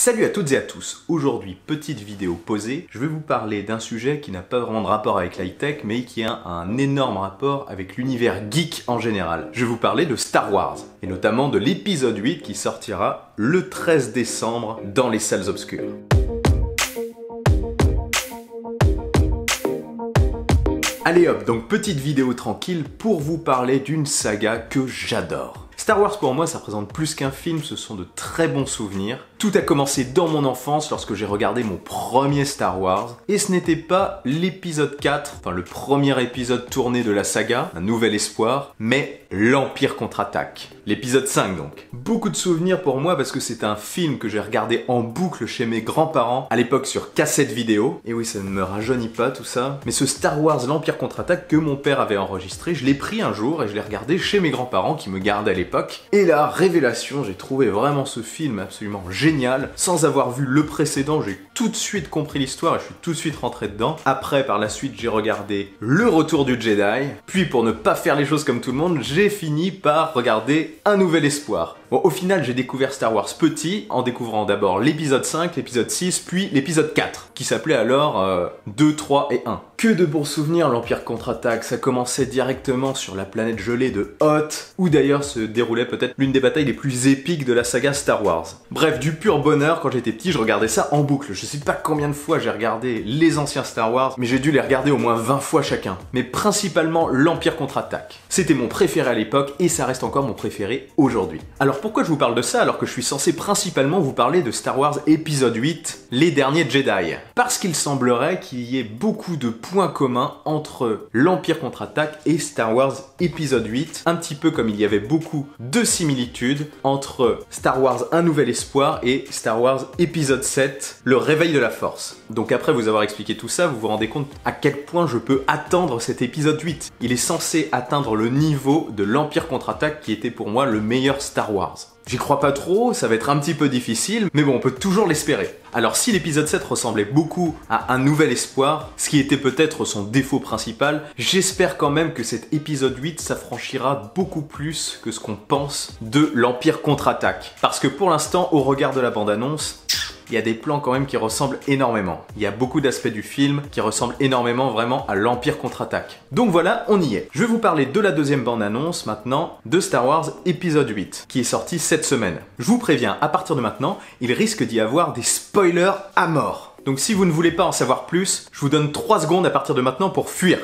Salut à toutes et à tous, aujourd'hui petite vidéo posée, je vais vous parler d'un sujet qui n'a pas vraiment de rapport avec l'high-tech mais qui a un énorme rapport avec l'univers geek en général. Je vais vous parler de Star Wars, et notamment de l'épisode 8 qui sortira le 13 décembre dans les salles obscures. Allez hop, donc petite vidéo tranquille pour vous parler d'une saga que j'adore. Star Wars pour moi ça représente plus qu'un film, ce sont de très bons souvenirs. Tout a commencé dans mon enfance lorsque j'ai regardé mon premier Star Wars, et ce n'était pas l'épisode 4, enfin le premier épisode tourné de la saga, Un Nouvel Espoir, mais l'Empire contre-attaque. L'épisode 5 donc. Beaucoup de souvenirs pour moi parce que c'est un film que j'ai regardé en boucle chez mes grands-parents, à l'époque sur cassette vidéo, et oui ça ne me rajeunit pas tout ça, mais ce Star Wars l'Empire contre-attaque que mon père avait enregistré, je l'ai pris un jour et je l'ai regardé chez mes grands-parents qui me gardaient à l'époque, et la révélation, j'ai trouvé vraiment ce film absolument génial. Sans avoir vu le précédent, j'ai tout de suite compris l'histoire et je suis tout de suite rentré dedans. Après, par la suite, j'ai regardé Le Retour du Jedi. Puis, pour ne pas faire les choses comme tout le monde, j'ai fini par regarder Un Nouvel Espoir. Bon, au final, j'ai découvert Star Wars petit, en découvrant d'abord l'épisode 5, l'épisode 6, puis l'épisode 4, qui s'appelait alors 2, 3 et 1. Que de bons souvenirs, l'Empire contre-attaque. Ça commençait directement sur la planète gelée de Hoth, où d'ailleurs se déroulait peut-être l'une des batailles les plus épiques de la saga Star Wars. Bref, du pur bonheur, quand j'étais petit, je regardais ça en boucle. Je sais pas combien de fois j'ai regardé les anciens Star Wars, mais j'ai dû les regarder au moins 20 fois chacun. Mais principalement l'Empire contre-attaque. C'était mon préféré à l'époque, et ça reste encore mon préféré aujourd'hui. Alors pourquoi je vous parle de ça alors que je suis censé principalement vous parler de Star Wars épisode 8, Les Derniers Jedi? Parce qu'il semblerait qu'il y ait beaucoup de points communs entre l'Empire contre-attaque et Star Wars épisode 8, un petit peu comme il y avait beaucoup de similitudes entre Star Wars Un Nouvel Espoir et Star Wars épisode 7, Le Réveil de la Force. Donc après vous avoir expliqué tout ça, vous vous rendez compte à quel point je peux attendre cet épisode 8. Il est censé atteindre le niveau de l'Empire contre-attaque qui était pour moi le meilleur Star Wars. J'y crois pas trop, ça va être un petit peu difficile, mais bon, on peut toujours l'espérer. Alors si l'épisode 7 ressemblait beaucoup à Un Nouvel Espoir, ce qui était peut-être son défaut principal, j'espère quand même que cet épisode 8 s'affranchira beaucoup plus que ce qu'on pense de l'Empire contre-attaque. Parce que pour l'instant, au regard de la bande-annonce, il y a des plans quand même qui ressemblent énormément. Il y a beaucoup d'aspects du film qui ressemblent énormément vraiment à l'Empire contre-attaque. Donc voilà, on y est. Je vais vous parler de la deuxième bande-annonce maintenant de Star Wars épisode 8, qui est sorti cette semaine. Je vous préviens, à partir de maintenant, il risque d'y avoir des spoilers à mort. Donc si vous ne voulez pas en savoir plus, je vous donne 3 secondes à partir de maintenant pour fuir.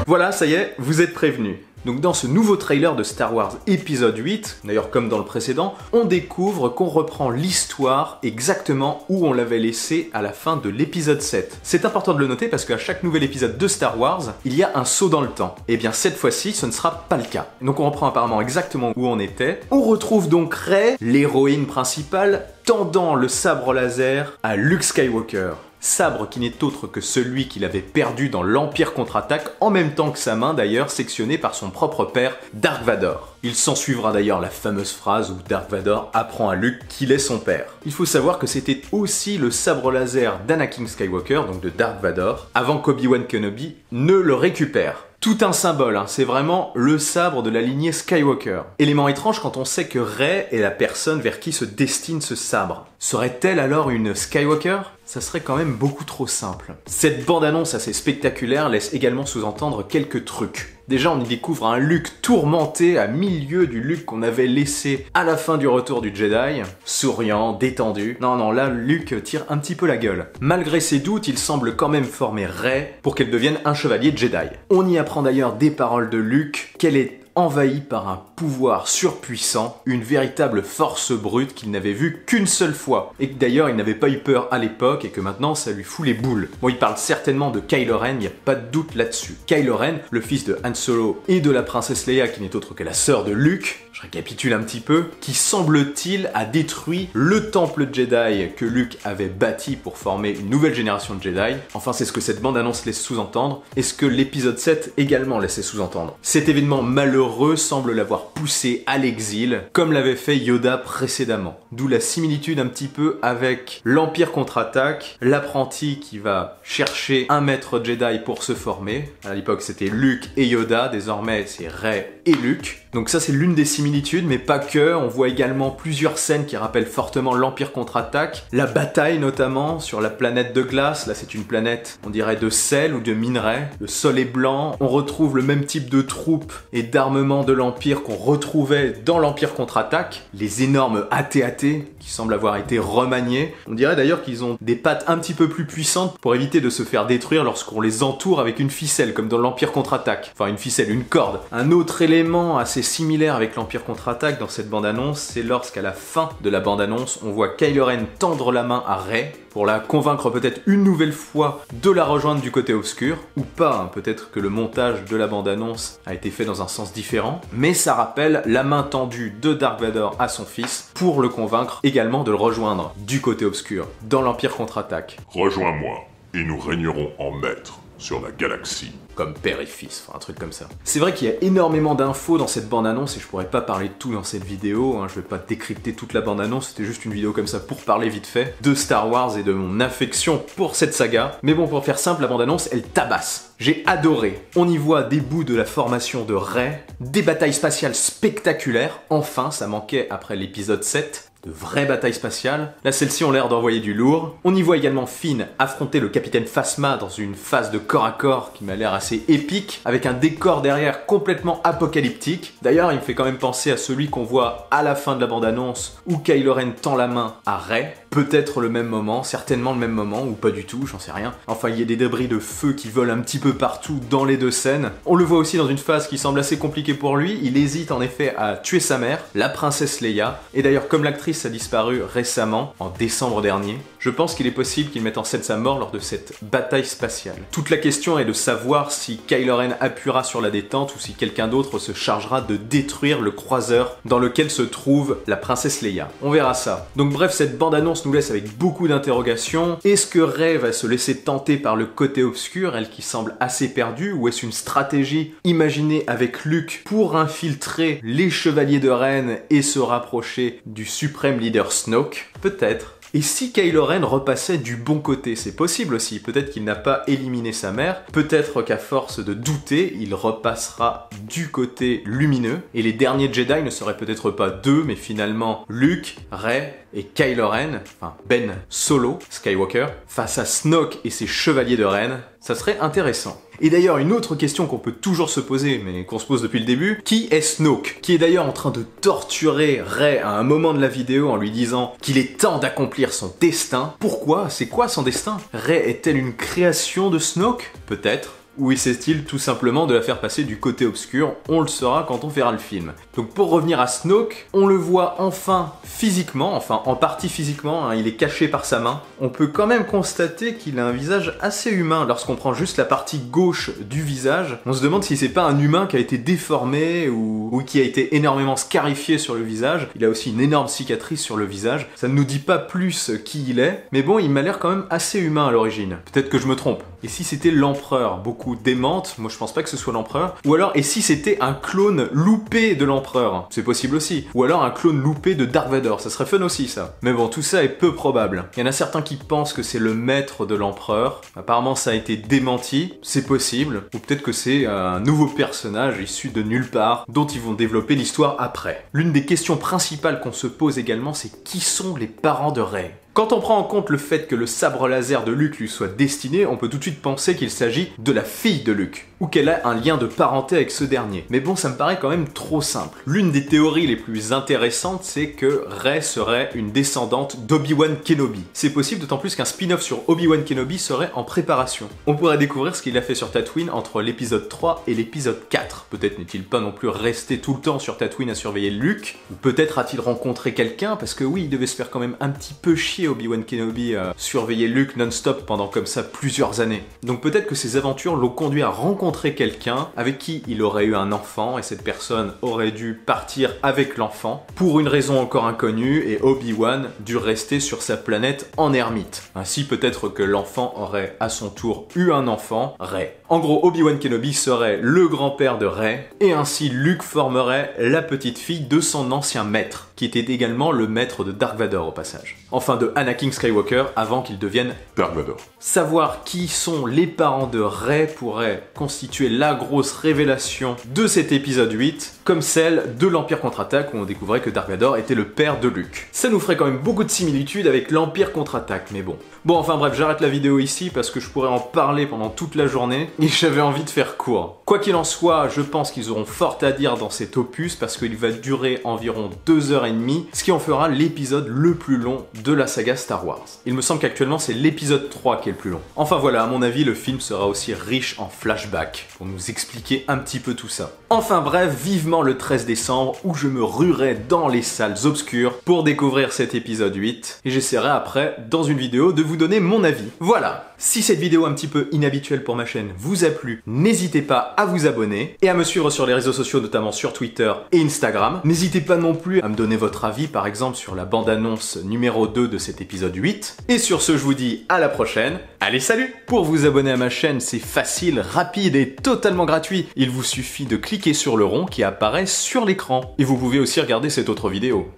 Voilà, ça y est, vous êtes prévenus. Donc dans ce nouveau trailer de Star Wars épisode 8, d'ailleurs comme dans le précédent, on découvre qu'on reprend l'histoire exactement où on l'avait laissé à la fin de l'épisode 7. C'est important de le noter parce qu'à chaque nouvel épisode de Star Wars, il y a un saut dans le temps. Et bien cette fois-ci, ce ne sera pas le cas. Donc on reprend apparemment exactement où on était. On retrouve donc Rey, l'héroïne principale, tendant le sabre laser à Luke Skywalker. Sabre qui n'est autre que celui qu'il avait perdu dans l'Empire contre-attaque, en même temps que sa main d'ailleurs, sectionnée par son propre père, Dark Vador. Il s'ensuivra d'ailleurs la fameuse phrase où Dark Vador apprend à Luke qu'il est son père. Il faut savoir que c'était aussi le sabre laser d'Anakin Skywalker, donc de Dark Vador, avant qu'Obi-Wan Kenobi ne le récupère. Tout un symbole, hein. C'est vraiment le sabre de la lignée Skywalker. Élément étrange quand on sait que Rey est la personne vers qui se destine ce sabre. Serait-elle alors une Skywalker ? Ça serait quand même beaucoup trop simple. Cette bande-annonce assez spectaculaire laisse également sous-entendre quelques trucs. Déjà, on y découvre un Luke tourmenté à milieu du Luke qu'on avait laissé à la fin du Retour du Jedi, souriant, détendu. Non, là, Luke tire un petit peu la gueule. Malgré ses doutes, il semble quand même former Rey pour qu'elle devienne un chevalier Jedi. On y apprend d'ailleurs des paroles de Luke, qu'elle est envahi par un pouvoir surpuissant, une véritable force brute qu'il n'avait vue qu'une seule fois, et que d'ailleurs il n'avait pas eu peur à l'époque et que maintenant ça lui fout les boules. Bon, il parle certainement de Kylo Ren, il n'y a pas de doute là-dessus. Kylo Ren, le fils de Han Solo et de la princesse Leia qui n'est autre que la sœur de Luke, je récapitule un petit peu, qui semble-t-il a détruit le temple Jedi que Luke avait bâti pour former une nouvelle génération de Jedi. Enfin, c'est ce que cette bande-annonce laisse sous-entendre, et ce que l'épisode 7 également laissait sous-entendre. Cet événement malheureux semble l'avoir poussé à l'exil, comme l'avait fait Yoda précédemment. D'où la similitude un petit peu avec l'Empire contre-attaque, l'apprenti qui va chercher un maître Jedi pour se former. À l'époque, c'était Luke et Yoda, désormais c'est Rey et Luke. Donc ça c'est l'une des similitudes, mais pas que. On voit également plusieurs scènes qui rappellent fortement l'Empire contre-attaque. La bataille notamment sur la planète de glace. Là c'est une planète, on dirait de sel ou de minerai. Le sol est blanc. On retrouve le même type de troupes et d'armement de l'Empire qu'on retrouvait dans l'Empire contre-attaque. Les énormes AT-AT qui semblent avoir été remaniés. On dirait d'ailleurs qu'ils ont des pattes un petit peu plus puissantes pour éviter de se faire détruire lorsqu'on les entoure avec une ficelle, comme dans l'Empire contre-attaque. Enfin une ficelle, une corde. Un autre élément assez similaire avec l'Empire contre-attaque dans cette bande-annonce, c'est lorsqu'à la fin de la bande-annonce, on voit Kylo Ren tendre la main à Rey pour la convaincre peut-être une nouvelle fois de la rejoindre du côté obscur, ou pas, hein. Peut-être que le montage de la bande-annonce a été fait dans un sens différent, mais ça rappelle la main tendue de Dark Vador à son fils pour le convaincre également de le rejoindre du côté obscur, dans l'Empire contre-attaque. Rejoins-moi, et nous régnerons en maître sur la galaxie. Comme père et fils, enfin un truc comme ça. C'est vrai qu'il y a énormément d'infos dans cette bande-annonce et je pourrais pas parler de tout dans cette vidéo, hein. Je vais pas décrypter toute la bande-annonce, c'était juste une vidéo comme ça pour parler vite fait de Star Wars et de mon affection pour cette saga. Mais bon, pour faire simple, la bande-annonce, elle tabasse. J'ai adoré. On y voit des bouts de la formation de Rey, des batailles spatiales spectaculaires, enfin, ça manquait après l'épisode 7. De vraies batailles spatiales. Là, celles-ci ont l'air d'envoyer du lourd. On y voit également Finn affronter le capitaine Phasma dans une phase de corps à corps qui m'a l'air assez épique, avec un décor derrière complètement apocalyptique. D'ailleurs, il me fait quand même penser à celui qu'on voit à la fin de la bande-annonce où Kylo Ren tend la main à Rey. Peut-être le même moment, certainement le même moment, ou pas du tout, j'en sais rien. Enfin, il y a des débris de feu qui volent un petit peu partout dans les deux scènes. On le voit aussi dans une phase qui semble assez compliquée pour lui. Il hésite en effet à tuer sa mère, la princesse Leia. Et d'ailleurs, comme l'actrice a disparu récemment, en décembre dernier, je pense qu'il est possible qu'il mette en scène sa mort lors de cette bataille spatiale. Toute la question est de savoir si Kylo Ren appuiera sur la détente ou si quelqu'un d'autre se chargera de détruire le croiseur dans lequel se trouve la princesse Leia. On verra ça. Donc bref, cette bande-annonce nous laisse avec beaucoup d'interrogations. Est-ce que Rey va se laisser tenter par le côté obscur, elle qui semble assez perdue, ou est-ce une stratégie imaginée avec Luke pour infiltrer les chevaliers de Ren et se rapprocher du suprême leader Snoke? Peut-être. Et si Kylo Ren repassait du bon côté, c'est possible aussi, peut-être qu'il n'a pas éliminé sa mère, peut-être qu'à force de douter, il repassera du côté lumineux, et les derniers Jedi ne seraient peut-être pas deux, mais finalement Luke, Rey et Kylo Ren, enfin Ben Solo, Skywalker, face à Snoke et ses chevaliers de Ren, ça serait intéressant. Et d'ailleurs, une autre question qu'on peut toujours se poser, mais qu'on se pose depuis le début, qui est Snoke? Qui est d'ailleurs en train de torturer Rey à un moment de la vidéo en lui disant qu'il est temps d'accomplir son destin. Pourquoi? C'est quoi son destin? Rey est-elle une création de Snoke? Peut-être. Ou essaie-t-il tout simplement de la faire passer du côté obscur? On le saura quand on verra le film. Donc pour revenir à Snoke, on le voit enfin physiquement, enfin en partie physiquement, hein, il est caché par sa main. On peut quand même constater qu'il a un visage assez humain lorsqu'on prend juste la partie gauche du visage. On se demande si c'est pas un humain qui a été déformé ou qui a été énormément scarifié sur le visage. Il a aussi une énorme cicatrice sur le visage. Ça ne nous dit pas plus qui il est, mais bon, il m'a l'air quand même assez humain à l'origine. Peut-être que je me trompe. Et si c'était l'empereur? Beaucoup démentent, moi je pense pas que ce soit l'empereur. Ou alors, et si c'était un clone loupé de l'empereur? C'est possible aussi. Ou alors un clone loupé de Dark Vador, ça serait fun aussi ça. Mais bon, tout ça est peu probable. Il y en a certains qui pensent que c'est le maître de l'empereur. Apparemment ça a été démenti, c'est possible. Ou peut-être que c'est un nouveau personnage issu de nulle part, dont ils vont développer l'histoire après. L'une des questions principales qu'on se pose également, c'est qui sont les parents de Rey? Quand on prend en compte le fait que le sabre laser de Luke lui soit destiné, on peut tout de suite penser qu'il s'agit de la fille de Luke, ou qu'elle a un lien de parenté avec ce dernier. Mais bon, ça me paraît quand même trop simple. L'une des théories les plus intéressantes, c'est que Rey serait une descendante d'Obi-Wan Kenobi. C'est possible, d'autant plus qu'un spin-off sur Obi-Wan Kenobi serait en préparation. On pourrait découvrir ce qu'il a fait sur Tatooine entre l'épisode 3 et l'épisode 4. Peut-être n'est-il pas non plus resté tout le temps sur Tatooine à surveiller Luke, ou peut-être a-t-il rencontré quelqu'un, parce que oui, il devait se faire quand même un petit peu chier Obi-Wan Kenobi à surveiller Luke non-stop pendant comme ça plusieurs années. Donc peut-être que ces aventures l'ont conduit à rencontrer quelqu'un avec qui il aurait eu un enfant et cette personne aurait dû partir avec l'enfant pour une raison encore inconnue et Obi-Wan dû rester sur sa planète en ermite. Ainsi peut-être que l'enfant aurait à son tour eu un enfant, Rey. En gros, Obi-Wan Kenobi serait le grand-père de Rey et ainsi Luke formerait la petite fille de son ancien maître, qui était également le maître de Dark Vador au passage. Enfin de Anakin Skywalker avant qu'il devienne Dark Vador. Savoir qui sont les parents de Rey pourrait constituer la grosse révélation de cet épisode 8. comme celle de l'Empire contre-attaque où on découvrait que Dark Vador était le père de Luke. Ça nous ferait quand même beaucoup de similitudes avec l'Empire contre-attaque, mais bon. Bon, enfin bref, j'arrête la vidéo ici parce que je pourrais en parler pendant toute la journée et j'avais envie de faire court. Quoi qu'il en soit, je pense qu'ils auront fort à dire dans cet opus parce qu'il va durer environ 2h30, ce qui en fera l'épisode le plus long de la saga Star Wars. Il me semble qu'actuellement c'est l'épisode 3 qui est le plus long. Enfin voilà, à mon avis, le film sera aussi riche en flashbacks pour nous expliquer un petit peu tout ça. Enfin bref, vivement le 13 décembre où je me ruerai dans les salles obscures pour découvrir cet épisode 8 et j'essaierai après, dans une vidéo, de vous donner mon avis. Voilà, si cette vidéo un petit peu inhabituelle pour ma chaîne vous a plu, n'hésitez pas à vous abonner et à me suivre sur les réseaux sociaux, notamment sur Twitter et Instagram. N'hésitez pas non plus à me donner votre avis, par exemple, sur la bande-annonce numéro 2 de cet épisode 8. Et sur ce, je vous dis à la prochaine. Allez, salut! Pour vous abonner à ma chaîne, c'est facile, rapide et totalement gratuit. Il vous suffit de cliquer sur le rond qui apparaît sur l'écran. Et vous pouvez aussi regarder cette autre vidéo.